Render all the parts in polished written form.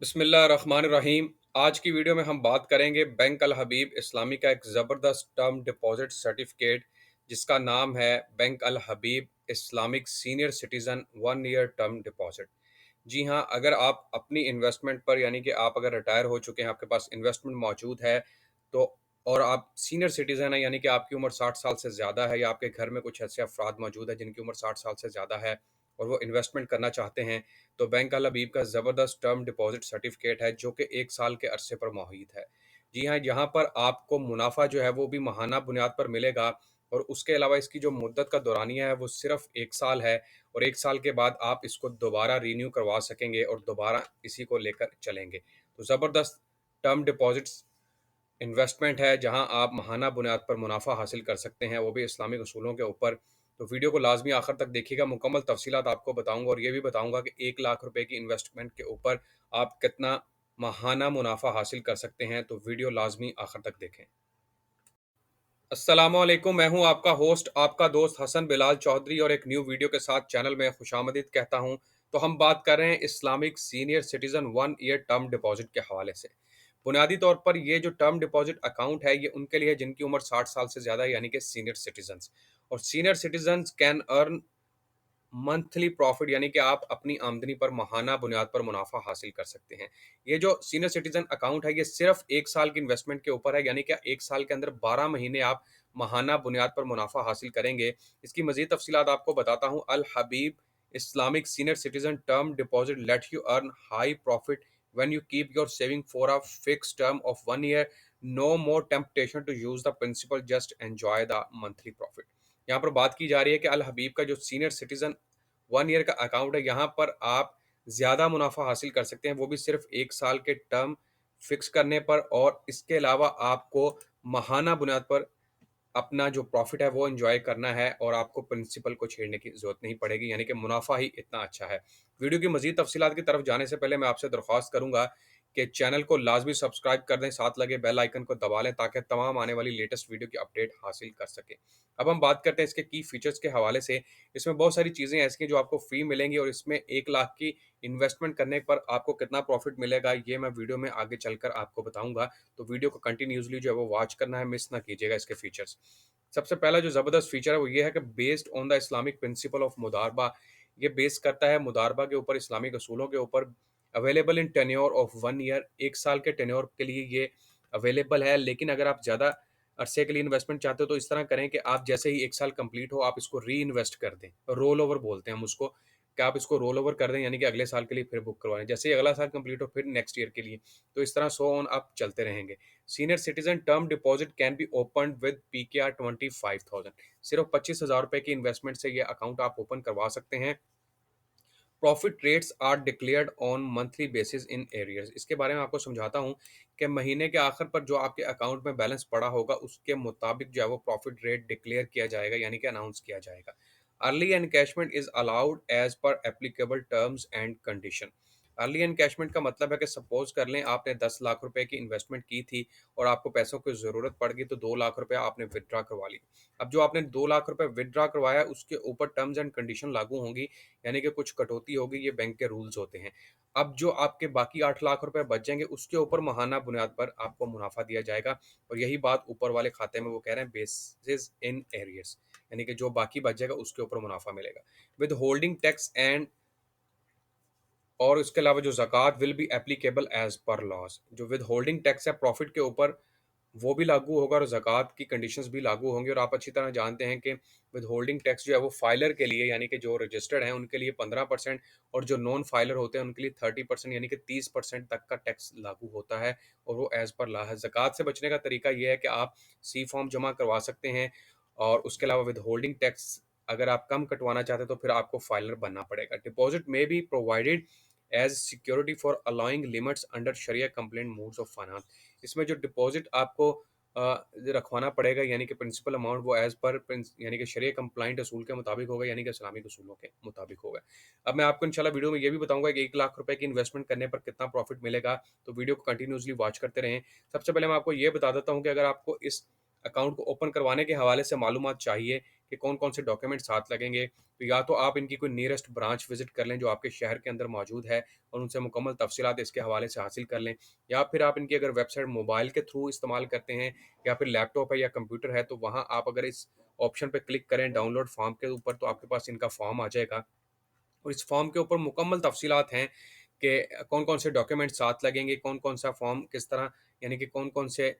बिस्मिल्लाहिर्रहमानिर्रहीम। आज की वीडियो में हम बात करेंगे बैंक अल हबीब इस्लामी का एक ज़बरदस्त टर्म डिपॉजिट सर्टिफिकेट जिसका नाम है bank Al Habib Islamic senior citizen 1 year term deposit. जी हाँ, अगर आप अपनी इन्वेस्टमेंट पर यानी कि आप अगर रिटायर हो चुके हैं, आपके पास इन्वेस्टमेंट मौजूद है तो और आप सीनियर सिटीज़न हैं यानी कि आपकी उम्र 60 साल से ज़्यादा है या आपके घर में कुछ ऐसे अफराद मौजूद हैं जिनकी उम्र 60 साल से ज़्यादा है और वो इन्वेस्टमेंट करना चाहते हैं, तो बैंक अल हबीब का ज़बरदस्त टर्म डिपॉजिट सर्टिफिकेट है जो कि 1 साल के अरसे पर मोहित है। जी हाँ, यहाँ पर आपको मुनाफ़ा जो है वो भी माहाना बुनियाद पर मिलेगा और उसके अलावा इसकी जो मुद्दत का दौरानिया है वो सिर्फ़ 1 साल है और 1 साल के बाद आप इसको दोबारा रिन्यू करवा सकेंगे और दोबारा इसी को लेकर चलेंगे। तो ज़बरदस्त टर्म डिपॉज़िट्स इन्वेस्टमेंट है जहां आप माहाना बुनियाद पर मुनाफा हासिल कर सकते हैं, वो भी इस्लामिक उसूलों के ऊपर। तो वीडियो को लाजमी आखिर तक देखिएगा, मुकम्मल तफसीलात आपको बताऊंगा और ये भी बताऊंगा कि 1 लाख रुपए की इन्वेस्टमेंट के ऊपर आप कितना माहाना मुनाफा हासिल कर सकते हैं। तो वीडियो लाजमी आखिर तक देखें। अस्सलामुअलैकुम, मैं हूं आपका होस्ट, आपका दोस्त हसन बिलाल चौधरी और एक न्यू वीडियो के साथ चैनल में खुशामदीद कहता हूं। तो हम बात कर रहे हैं Islamic senior citizen 1 year term deposit के हवाले से। बुनियादी तौर पर ये जो टर्म डिपॉजिट अकाउंट है ये उनके लिए है जिनकी उम्र 60 साल से ज़्यादा है यानी कि सीनियर सिटीजन्स। और senior citizens can earn monthly profit यानी कि आप अपनी आमदनी पर माहाना बुनियाद पर मुनाफा हासिल कर सकते हैं। ये जो सीनियर सिटीजन अकाउंट है ये सिर्फ 1 साल की इन्वेस्टमेंट के ऊपर है यानी कि 1 साल के अंदर 12 महीने आप माहाना बुनियाद पर मुनाफा हासिल करेंगे। इसकी मजीद तफसीलात आपको बताता हूँ। Al Habib Islamic senior citizen term deposit let you earn high profit when you keep your saving for a fixed term of 1 year. No more temptation to use the principal, just enjoy the monthly profit. यहाँ पर बात की जा रही है कि अल हबीब का जो सीनियर सिटीजन 1 ईयर का अकाउंट है यहाँ पर आप ज़्यादा मुनाफा हासिल कर सकते हैं, वो भी सिर्फ 1 साल के टर्म फिक्स करने पर और इसके अलावा आपको माहाना बुनियाद पर अपना जो प्रॉफिट है वो एंजॉय करना है और आपको प्रिंसिपल को छेड़ने की ज़रूरत नहीं पड़ेगी यानी कि मुनाफा ही इतना अच्छा है। वीडियो की मज़ीद तफसीलात की तरफ जाने से पहले मैं आपसे दरख्वास्त करूँगा कि चैनल को लाज़मी सब्सक्राइब कर दें, साथ लगे बेल आइकन को दबा लें ताकि तमाम आने वाली लेटेस्ट वीडियो की अपडेट हासिल कर सकें। अब हम बात करते हैं इसके की फीचर्स के हवाले से। इसमें बहुत सारी चीज़ें ऐसी हैं जो आपको फ्री मिलेंगी और इसमें 1 लाख की इन्वेस्टमेंट करने पर आपको कितना प्रॉफिट मिलेगा ये मैं वीडियो में आगे चलकर आपको बताऊँगा। तो वीडियो को कंटिन्यूअसली जो है वो वॉच करना है, मिस ना कीजिएगा इसके फीचर्स। सबसे पहला जो ज़बरदस्त फीचर है वो ये है कि based on the Islamic principle of मुदारबा, ये बेस करता है मुदारबा के ऊपर, इस्लामिक असूलों के ऊपर। Available in tenure of 1 year, 1 साल के टेन्योर के लिए ये अवेलेबल है। लेकिन अगर आप ज़्यादा अरसे के लिए इन्वेस्टमेंट चाहते हो तो इस तरह करें कि आप जैसे ही 1 साल कंप्लीट हो आप इसको री इन्वेस्ट कर दें, रोल ओवर बोलते हैं हम उसको, कि आप इसको रोल ओवर कर दें यानी कि अगले साल के लिए फिर बुक करवाएं, जैसे ही अगला साल कंप्लीट हो फिर नेक्स्ट ईयर के लिए। तो इस तरह सो ऑन आप चलते रहेंगे। Senior citizen term deposit can be open with PKR 25,000। सिर्फ 25,000 रुपए की इन्वेस्टमेंट से ये अकाउंट आप ओपन करवा सकते हैं। Profit rates are declared on monthly basis in arrears. इसके बारे में आपको समझाता हूँ कि महीने के आखिर पर जो आपके अकाउंट में बैलेंस पड़ा होगा उसके मुताबिक जो है वो प्रॉफिट रेट डिक्लेयर किया जाएगा यानी कि अनाउंस किया जाएगा। Early encashment is allowed as per applicable terms and condition. Early encashment का मतलब है कि सपोज कर लें आपने 10 लाख रुपए की इन्वेस्टमेंट की थी और आपको पैसों की ज़रूरत पड़ गई तो 2 लाख रुपए आपने विदड्रा करवा ली। अब जो आपने 2 लाख रुपए विदड्रा करवाया उसके ऊपर टर्म्स एंड कंडीशन लागू होंगी यानी कि कुछ कटौती होगी, ये बैंक के रूल्स होते हैं। अब जो आपके बाकी 8 लाख रुपए बच जाएंगे उसके ऊपर माहाना बुनियाद पर आपको मुनाफा दिया जाएगा और यही बात ऊपर वाले खाते में वो कह रहे हैं बेसिस इन एरियर्स, यानी कि जो बाकी बच जाएगा उसके ऊपर मुनाफा मिलेगा। विद होल्डिंग टैक्स एंड और इसके अलावा जो ज़कात will be applicable as per loss. जो विद होल्डिंग टैक्स है प्रॉफिट के ऊपर वो भी लागू होगा और ज़कात की कंडीशंस भी लागू होंगी। और आप अच्छी तरह जानते हैं कि विद होल्डिंग टैक्स जो है वो फाइलर के लिए यानी कि जो रजिस्टर्ड हैं उनके लिए 15% और जो नॉन फाइलर होते हैं उनके लिए 30% यानी कि 30% तक का टैक्स लागू होता है और वो एज़ पर ला है। ज़कात से बचने का तरीका ये है कि आप सी फॉर्म जमा करवा सकते हैं और उसके अलावा विद होल्डिंग टैक्स अगर आप कम कटवाना चाहते हैं तो फिर आपको फाइलर बनना पड़ेगा। डिपॉजिट में be provided as security for allowing limits under sharia compliant modes of finance. इसमें जो डिपॉजिट आपको रखवाना पड़ेगा यानी कि प्रिंसिपल अमाउंट वो एज पर यानी कि शरिया कंप्लाइंट असूल के मुताबिक होगा यानी कि इस्लामिक असूलों के मुताबिक होगा। अब मैं आपको इंशाल्लाह वीडियो में ये भी बताऊंगा कि 1 लाख रुपए की इन्वेस्टमेंट करने पर कितना प्रॉफिट मिलेगा। तो वीडियो को कंटिन्यूसली वॉच करते रहें। सबसे पहले मैं आपको ये बता देता हूँ कि अगर आपको इस अकाउंट को ओपन करवाने के हवाले से मालूमात चाहिए कि कौन-कौन से डॉक्यूमेंट साथ लगेंगे। तो या तो आप इनकी कोई नियरेस्ट ब्रांच विज़िट कर लें जो आपके शहर के अंदर मौजूद है और उनसे मुकम्मल तफ़सीलात इसके हवाले से हासिल कर लें। या फिर आप इनकी अगर वेबसाइट मोबाइल के थ्रू इस्तेमाल करते हैं या फिर लैपटॉप है या कंप्यूटर है, तो वहाँ आप अगर इस ऑप्शन पे क्लिक करें डाउनलोड फॉर्म के ऊपर, तो आपके पास इनका फॉर्म आ जाएगा। और इस फॉर्म के ऊपर मुकम्मल तफ़सीलात हैं कि कौन-कौन से डॉक्यूमेंट साथ लगेंगे, कौन-कौन सा फॉर्म किस तरह, यानी कि कौन-कौन से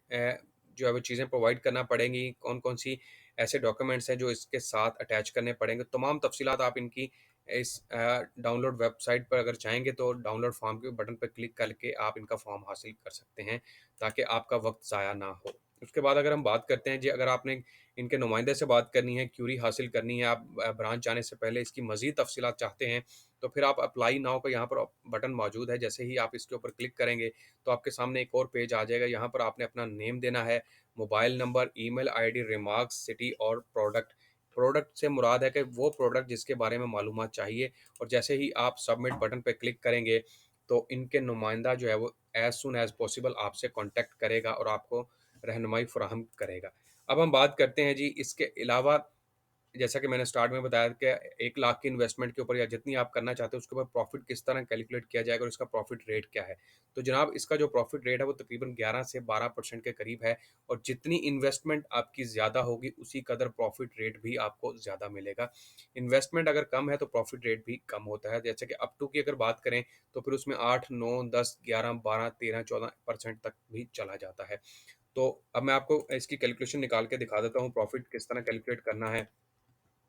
जो है वो चीज़ें प्रोवाइड करना पड़ेंगी, कौन-कौन सी ऐसे डॉक्यूमेंट्स हैं जो इसके साथ अटैच करने पड़ेंगे। तमाम तफ़सीलात आप इनकी इस डाउनलोड वेबसाइट पर अगर चाहेंगे तो डाउनलोड फॉर्म के बटन पर क्लिक करके आप इनका फॉर्म हासिल कर सकते हैं, ताकि आपका वक़्त ज़ाया ना हो। उसके बाद अगर हम बात करते हैं जी, अगर आपने इनके नुमाइंदे से बात करनी है, क्यूरी हासिल करनी है, आप ब्रांच जाने से पहले इसकी मज़ीद तफ़सीलात चाहते हैं, तो फिर आप अप्लाई नाउ का यहाँ पर बटन मौजूद है। जैसे ही आप इसके ऊपर क्लिक करेंगे, तो आपके सामने एक और पेज आ जाएगा। यहाँ पर आपने अपना नेम देना है, mobile number, email ID, remarks, city और प्रोडक्ट। प्रोडक्ट से मुराद है कि वो प्रोडक्ट जिसके बारे में मालूमात चाहिए। और जैसे ही आप सबमिट बटन पे क्लिक करेंगे, तो इनके नुमाइंदा जो है वो एज़ सून एज़ पॉसिबल आपसे कॉन्टैक्ट करेगा और आपको रहनुमाई फ़राहम करेगा। अब हम बात करते हैं जी, इसके अलावा जैसा कि मैंने स्टार्ट में बताया कि 1 लाख की इन्वेस्टमेंट के ऊपर या जितनी आप करना चाहते हो उसके ऊपर प्रॉफ़िट किस तरह कैलकुलेट किया जाएगा और इसका प्रॉफ़िट रेट क्या है। तो जनाब, इसका जो प्रॉफ़िट रेट है वो तकरीबन 11 से 12% के करीब है। और जितनी इन्वेस्टमेंट आपकी ज़्यादा होगी उसी कदर प्रॉफ़िट रेट भी आपको ज़्यादा मिलेगा। इन्वेस्टमेंट अगर कम है तो प्रॉफ़िट रेट भी कम होता है। जैसे कि अप टू की अगर बात करें तो फिर उसमें 8, 9, 10, 11, 12, 13, 14% तक भी चला जाता है। तो अब मैं आपको इसकी कैलकुलेशन निकाल के दिखा देता हूँ, प्रॉफ़िट किस तरह कैलकुलेट करना है,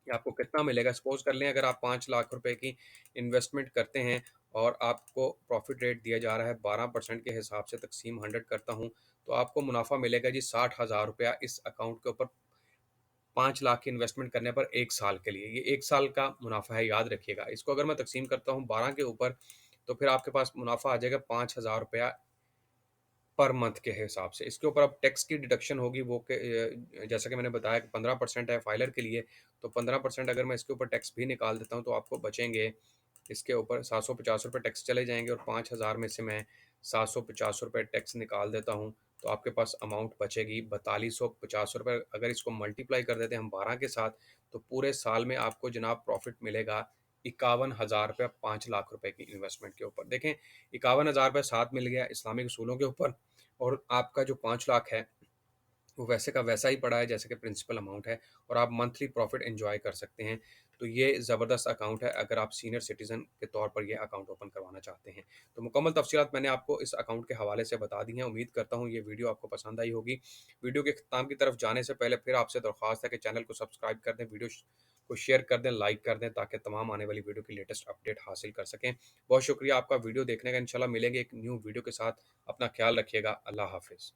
कि आपको कितना मिलेगा। सपोज़ कर लें अगर आप 5 लाख रुपए की इन्वेस्टमेंट करते हैं और आपको प्रॉफ़िट रेट दिया जा रहा है 12% के हिसाब से, तक़सीम 100 करता हूँ, तो आपको मुनाफ़ा मिलेगा जी 60,000 रुपया इस अकाउंट के ऊपर 5 लाख की इन्वेस्टमेंट करने पर 1 साल के लिए। ये 1 साल का मुनाफ़ा है, याद रखिएगा। इसको अगर मैं तक़सीम करता हूँ 12 के ऊपर, तो फिर आपके पास मुनाफ़ा आ जाएगा 5,000 रुपया पर मंथ के हिसाब से। इसके ऊपर अब टैक्स की डिडक्शन होगी, वो कि जैसा कि मैंने बताया कि 15% है फाइलर के लिए, तो 15% अगर मैं इसके ऊपर टैक्स भी निकाल देता हूँ तो आपको बचेंगे इसके ऊपर ₹750 टैक्स चले जाएँगे। और 5,000 में से मैं ₹750 टैक्स निकाल देता हूँ, तो आपके पास अमाउंट बचेगी ₹4250। अगर इसको मल्टीप्लाई कर देते हैं हम 12 के साथ, तो पूरे साल में आपको जनाब प्रॉफ़िट मिलेगा ₹51,000 5 लाख रुपए की इन्वेस्टमेंट के ऊपर। देखें, ₹51,000 साथ मिल गया इस्लामिक उसूलों के ऊपर, और आपका जो 5 लाख है वो वैसे का वैसा ही पड़ा है जैसे कि प्रिंसिपल अमाउंट है, और आप मंथली प्रॉफिट एंजॉय कर सकते हैं। तो ये ज़बरदस्त अकाउंट है अगर आप सीनियर सिटीज़न के तौर पर ये अकाउंट ओपन करवाना चाहते हैं। तो मुकम्मल तफ़सीलात मैंने आपको इस अकाउंट के हवाले से बता दी हैं। उम्मीद करता हूँ ये वीडियो आपको पसंद आई होगी। वीडियो के अख्ताम की तरफ जाने से पहले फिर आपसे दरख्वास्त है कि चैनल को सब्सक्राइब कर दें, वीडियो को शेयर कर दें, लाइक कर दें, ताकि तमाम आने वाली वीडियो की लेटेस्ट अपडेट हासिल कर सकें। बहुत शुक्रिया आपका वीडियो देखने का। इंशाल्लाह मिलेंगे एक न्यू वीडियो के साथ। अपना ख्याल रखिएगा। अल्लाह हाफ़िज़।